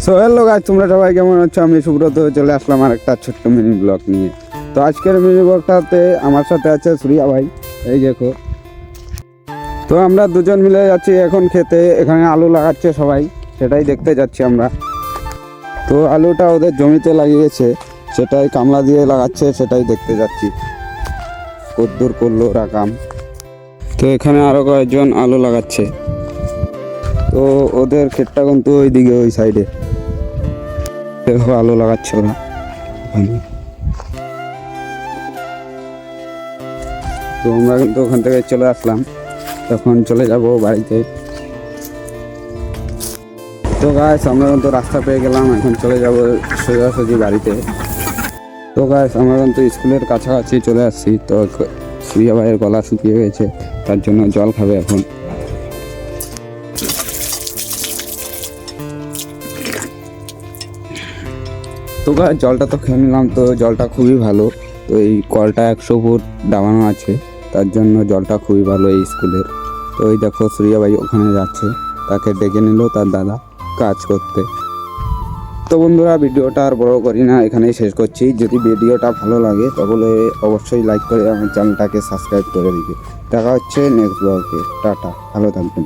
So hello guys, তোমরা সবাই কেমন আছো? আমি সুব্রত চলে আসলাম আর একটা ছোট্ট মিনি ব্লগ নিয়ে। তো আজকের মিনি ব্লগটাতে আমার সাথে আছে সুরিয়া ভাই, এই দেখো। তো আমরা দুজন মিলে যাচ্ছি এখন খেতে, এখানে আলু লাগাচ্ছে সবাই, সেটাই দেখতে যাচ্ছি আমরা। তো আলুটা ওদের জমিতে লাগিয়েছে, সেটাই কামলা দিয়ে লাগাচ্ছে, সেটাই দেখতে যাচ্ছি কদ্দূর করলো ওরা কাম। তো এখানে আরও কয়েকজন আলু লাগাচ্ছে। তো ওদের ক্ষেতটা কিন্তু ওইদিকে, ওই সাইডে দেখো আলু লাগাচ্ছে ওরা। তো আমরা কিন্তু ওখান থেকে চলে আসলাম, তখন চলে যাব বাড়িতে। তো গাইস আমরা কিন্তু রাস্তা পেয়ে গেলাম, এখন চলে যাব সোজাসুজি বাড়িতে। তো গাইস আমরা কিন্তু স্কুলের কাছাকাছি চলে আসছি। তো সুরিয়া ভাইয়ের গলা শুকিয়ে গেছে, তার জন্য জল খাবে এখন। তো গাইস জলটা তো খেয়ে নিলাম, তো জলটা খুবই ভালো। তো এই কলটা 100 ফুট দাবানো আছে, তার জন্য জলটা খুবই ভালো এই স্কুলের। তো এই দেখো সুরিয়া ভাই ওখানে যাচ্ছে, তাকে ডেকে নিল তার দাদা কাজ করতে। তো বন্ধুরা ভিডিওটা আর বড় করি না, এখানেই শেষ করছি। যদি ভিডিওটা ভালো লাগে তাহলে অবশ্যই লাইক করে আমার চ্যানেলটাকে সাবস্ক্রাইব করে দিবে। দেখা হচ্ছে নেক্সট ব্লগে। টাটা, ভালো থাকবেন।